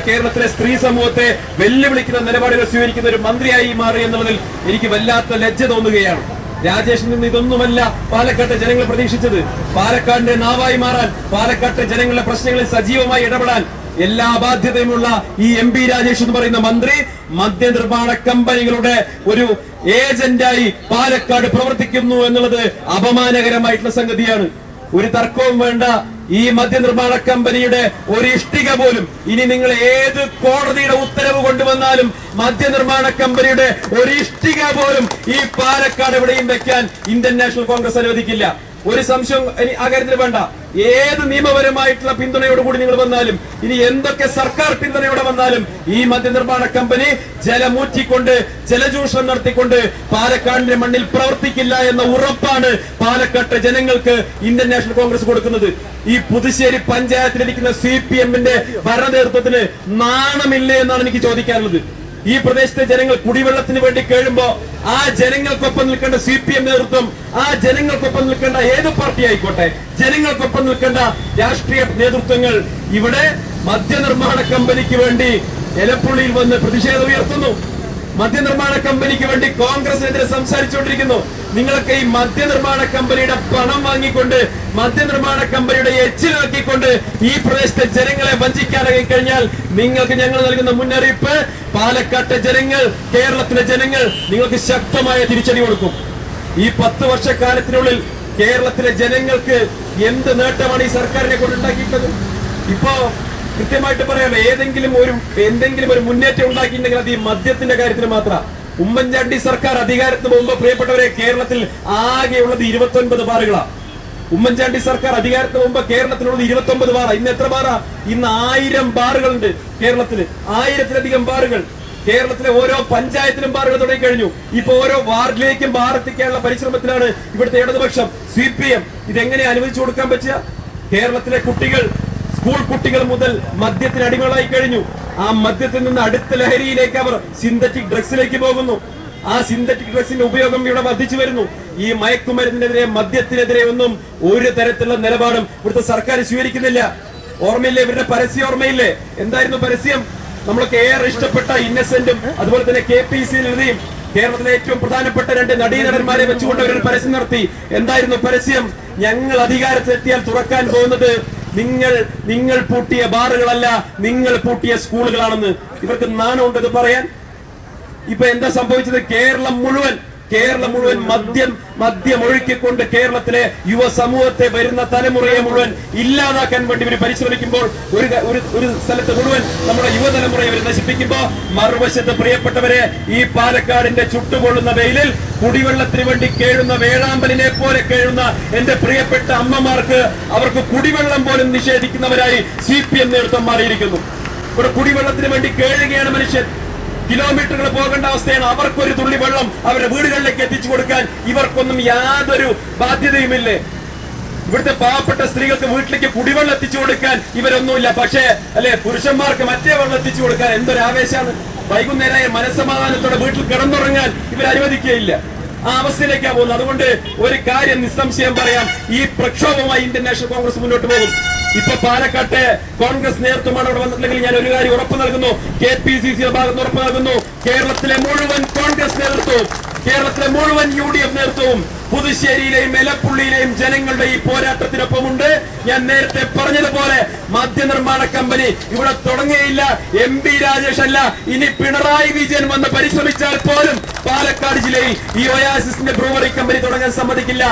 കേരളത്തിലെ സ്ത്രീ സമൂഹത്തെ വെല്ലുവിളിക്കുന്ന നിലപാടുകൾ സ്വീകരിക്കുന്ന ഒരു മന്ത്രിയായി മാറി എന്നുള്ളതിൽ എനിക്ക് വല്ലാത്ത ലജ്ജ തോന്നുകയാണ്. രാജേഷിൽ നിന്ന് ഇതൊന്നുമല്ല പാലക്കാട്ടെ ജനങ്ങൾ പ്രതീക്ഷിച്ചത്. പാലക്കാടിന്റെ നാവായി മാറാൻ, പാലക്കാട്ടെ ജനങ്ങളുടെ പ്രശ്നങ്ങളിൽ സജീവമായി ഇടപെടാൻ എല്ലാ ബാധ്യതയുമുള്ള ഈ MP രാജേഷ് എന്ന് പറയുന്ന മന്ത്രി മദ്യനിർമ്മാണ കമ്പനികളുടെ ഒരു ഏജന്റായി പാലക്കാട് പ്രവർത്തിക്കുന്നു എന്നുള്ളത് അപമാനകരമായിട്ടുള്ള സംഗതിയാണ്. ഒരു തർക്കവും വേണ്ട. ഈ മദ്യനിർമ്മാണ കമ്പനിയുടെ ഒരു ഇഷ്ടിക പോലും ഇനി നിങ്ങൾ ഏത് കോടതിയുടെ ഉത്തരവ് കൊണ്ടുവന്നാലും മദ്യനിർമ്മാണ കമ്പനിയുടെ ഒരു ഇഷ്ടിക പോലും ഈ പാലക്കാട് എവിടെയും വെക്കാൻ ഇന്ത്യൻ നാഷണൽ കോൺഗ്രസ് അനുവദിക്കില്ല. ഒരു സംശയം ആ കാര്യത്തിൽ വേണ്ട. ഏത് നിയമപരമായിട്ടുള്ള പിന്തുണയോടുകൂടി നിങ്ങൾ വന്നാലും, ഇനി എന്തൊക്കെ സർക്കാർ പിന്തുണയോടെ വന്നാലും ഈ മദ്യനിർമ്മാണ കമ്പനി ജലമൂറ്റിക്കൊണ്ട് ജലചൂഷണം നടത്തിക്കൊണ്ട് പാലക്കാടിന്റെ മണ്ണിൽ പ്രവർത്തിക്കില്ല എന്ന ഉറപ്പാണ് പാലക്കാട്ടെ ജനങ്ങൾക്ക് ഇന്ത്യൻ നാഷണൽ കോൺഗ്രസ് കൊടുക്കുന്നത്. ഈ പുതുശ്ശേരി പഞ്ചായത്തിലിരിക്കുന്ന CPM-ന്റെ ഭരണ നേതൃത്വത്തിന് നാണമില്ലേ എന്നാണ് എനിക്ക് ചോദിക്കാനുള്ളത്. ഈ പ്രദേശത്തെ ജനങ്ങൾ കുടിവെള്ളത്തിന് വേണ്ടി കേഴുമ്പോ ആ ജനങ്ങൾക്കൊപ്പം നിൽക്കേണ്ട CPM നേതൃത്വം, ആ ജനങ്ങൾക്കൊപ്പം നിൽക്കേണ്ട ഏത് പാർട്ടി ആയിക്കോട്ടെ, ജനങ്ങൾക്കൊപ്പം നിൽക്കേണ്ട രാഷ്ട്രീയ നേതൃത്വങ്ങൾ ഇവിടെ മദ്യനിർമ്മാണ കമ്പനിക്ക് വേണ്ടി എലപ്പുള്ളിയിൽ വന്ന് പ്രതിഷേധം ഉയർത്തുന്നു. മദ്യനിർമ്മാണ കമ്പനിക്ക് വേണ്ടി കോൺഗ്രസിനെതിരെ സംസാരിച്ചുകൊണ്ടിരിക്കുന്നു. നിങ്ങൾക്ക് ഈ മദ്യനിർമ്മാണ കമ്പനിയുടെ പണം വാങ്ങിക്കൊണ്ട്, മദ്യനിർമ്മാണ കമ്പനിയുടെ എച്ചിലാക്കിക്കൊണ്ട് ഈ പ്രദേശത്തെ ജനങ്ങളെ വഞ്ചിക്കാനായി കഴിഞ്ഞാൽ നിങ്ങൾക്ക് ഞങ്ങൾ നൽകുന്ന മുന്നറിയിപ്പ്, പാലക്കാട്ടെ ജനങ്ങൾ, കേരളത്തിലെ ജനങ്ങൾ നിങ്ങൾക്ക് ശക്തമായ തിരിച്ചടി കൊടുക്കും. ഈ 10 വർഷക്കാലത്തിനുള്ളിൽ കേരളത്തിലെ ജനങ്ങൾക്ക് എന്ത് നേട്ടമാണ് ഈ സർക്കാരിനെ കൊണ്ട് ഉണ്ടാക്കിയിട്ടത്? ഇപ്പോ കൃത്യമായിട്ട് പറയാം, എന്തെങ്കിലും ഒരു മുന്നേറ്റം ഉണ്ടാക്കിയിട്ടുണ്ടെങ്കിൽ അത് ഈ മദ്യത്തിന്റെ കാര്യത്തിൽ മാത്രം. ഉമ്മൻചാണ്ടി സർക്കാർ അധികാരത്തിന് മുമ്പ് പ്രിയപ്പെട്ടവരെ കേരളത്തിൽ ആകെയുള്ളത് 29 ബാറുകളാണ്. ഉമ്മൻചാണ്ടി സർക്കാർ അധികാരത്തിന് മുമ്പ് കേരളത്തിലുള്ളത് 29 ബാറാ. ഇന്ന് എത്ര ബാറാ? ഇന്ന് 1000 ബാറുകളുണ്ട് കേരളത്തില്. 1000-ലധികം ബാറുകൾ. കേരളത്തിലെ ഓരോ പഞ്ചായത്തിലും ബാറുകൾ തുടങ്ങി കഴിഞ്ഞു. ഇപ്പൊ ഓരോ വാർഡിലേക്കും ബാർ എത്തിക്കാനുള്ള പരിശ്രമത്തിലാണ് ഇവിടുത്തെ ഇടതുപക്ഷം, CPM. ഇതെങ്ങനെ അനുവദിച്ചു കൊടുക്കാൻ പറ്റുക? കേരളത്തിലെ കുട്ടികൾ, സ്കൂൾ കുട്ടികൾ മുതൽ മദ്യത്തിന് അടിമകളായി കഴിഞ്ഞു. ആ മദ്യത്തിൽ നിന്ന് അടുത്ത ലഹരിയിലേക്ക് അവർ സിന്തറ്റിക് ഡ്രഗ്സിലേക്ക് പോകുന്നു. ആ സിന്തറ്റിക് ഡ്രഗ്സിന്റെ ഉപയോഗം ഇവിടെ വർദ്ധിച്ചു വരുന്നു. ഈ മയക്കുമരുന്നിനെതിരെ, മദ്യത്തിനെതിരെ ഒന്നും ഒരു തരത്തിലുള്ള നിലപാടും ഇവിടുത്തെ സർക്കാർ സ്വീകരിക്കുന്നില്ല. ഓർമ്മയില്ലേ ഇവരുടെ പരസ്യം? ഓർമ്മയില്ലേ എന്തായിരുന്നു പരസ്യം? നമ്മളൊക്കെ ഏറെ ഇഷ്ടപ്പെട്ട ഇന്നസെന്റും അതുപോലെ തന്നെ KPCയിൽ എഴുതിയും കേരളത്തിലെ ഏറ്റവും പ്രധാനപ്പെട്ട 2 നടീനടന്മാരെ വെച്ചുകൊണ്ട് അവരൊരു പരസ്യം നടത്തി. എന്തായിരുന്നു പരസ്യം? ഞങ്ങൾ അധികാരത്തിലെത്തിയാൽ തുറക്കാൻ പോകുന്നത് നിങ്ങൾ പൂട്ടിയ ബാറുകളല്ല, നിങ്ങൾ പൂട്ടിയ സ്കൂളുകളാണെന്ന്. ഇവർക്ക് നാണമുണ്ട് പറയാൻ? ഇപ്പൊ എന്താ സംഭവിച്ചത്? കേരളം മുഴുവൻ മദ്യം ഒഴുക്കിക്കൊണ്ട് കേരളത്തിലെ യുവ സമൂഹത്തെ, വരുന്ന തലമുറയെ മുഴുവൻ ഇല്ലാതാക്കാൻ വേണ്ടി ഇവർ പരിശ്രമിക്കുമ്പോൾ, ഒരു സ്ഥലത്ത് മുഴുവൻ നമ്മുടെ യുവതലമുറയെ ഇവർ നശിപ്പിക്കുമ്പോ, മറുവശത്ത് പ്രിയപ്പെട്ടവരെ ഈ പാലക്കാടിന്റെ ചുട്ടുപൊള്ളുന്ന വെയിലിൽ കുടിവെള്ളത്തിന് വേണ്ടി കേഴുന്ന വേഴാമ്പലിനെ പോലെ കേഴുന്ന എന്റെ പ്രിയപ്പെട്ട അമ്മമാർക്ക്, അവർക്ക് കുടിവെള്ളം പോലും നിഷേധിക്കുന്നവരായി CPM നേതൃത്വം മാറിയിരിക്കുന്നു. ഇവിടെ കുടിവെള്ളത്തിന് വേണ്ടി കേഴുകയാണ് മനുഷ്യൻ. കിലോമീറ്ററുകൾ പോകേണ്ട അവസ്ഥയാണ്. അവർക്കൊരു തുള്ളി വെള്ളം അവരുടെ വീടുകളിലേക്ക് എത്തിച്ചു കൊടുക്കാൻ ഇവർക്കൊന്നും യാതൊരു ബാധ്യതയുമില്ലേ? ഇവിടുത്തെ പാവപ്പെട്ട സ്ത്രീകൾക്ക് വീട്ടിലേക്ക് കുടിവെള്ളം എത്തിച്ചു കൊടുക്കാൻ ഇവരൊന്നുമില്ല. പക്ഷേ പുരുഷന്മാർക്ക് മറ്റേ വെള്ളം എത്തിച്ചു കൊടുക്കാൻ എന്തൊരു ആവേശമാണ്! വൈകുന്നേരമായ മനസ്സമാധാനത്തോടെ വീട്ടിൽ കിടന്നുറങ്ങാൻ ഇവർ അനുവദിക്കുകയില്ല. ആ അവസ്ഥയിലേക്കാണ് പോകുന്നത്. അതുകൊണ്ട് ഒരു കാര്യം നിസ്സംശയം പറയാം, ഈ പ്രക്ഷോഭമായി ഇന്ത്യൻ നാഷണൽ കോൺഗ്രസ് മുന്നോട്ട് പോകും. ഇപ്പൊ പാലക്കാട്ടെ കോൺഗ്രസ് നേതൃത്വമാണ് അവിടെ വന്നിട്ടുണ്ടെങ്കിൽ ഞാൻ ഒരു കാര്യം ഉറപ്പ് നൽകുന്നു, KPCCയുടെ ഭാഗത്ത് ഉറപ്പ് നൽകുന്നു, കേരളത്തിലെ മുഴുവൻ കോൺഗ്രസ് നേതൃത്വവും, കേരളത്തിലെ മുഴുവൻ UDF നേതൃത്വവും പുതുശ്ശേരിയിലെയും എലപ്പുള്ളിയിലെയും ജനങ്ങളുടെ ഈ പോരാട്ടത്തിനൊപ്പമുണ്ട്. ഞാൻ നേരത്തെ പറഞ്ഞതുപോലെ മദ്യനിർമ്മാണ കമ്പനി ഇവിടെ തുടങ്ങുകയില്ല. MP രാജേഷ് അല്ല, ഇനി പിണറായി വിജയൻ വന്ന് പരിശ്രമിച്ചാൽ പോലും പാലക്കാട് ജില്ലയിൽ ഈ ഒയാസിസിന്റെ ബ്രൂവറി കമ്പനി തുടങ്ങാൻ സമ്മതിക്കില്ല.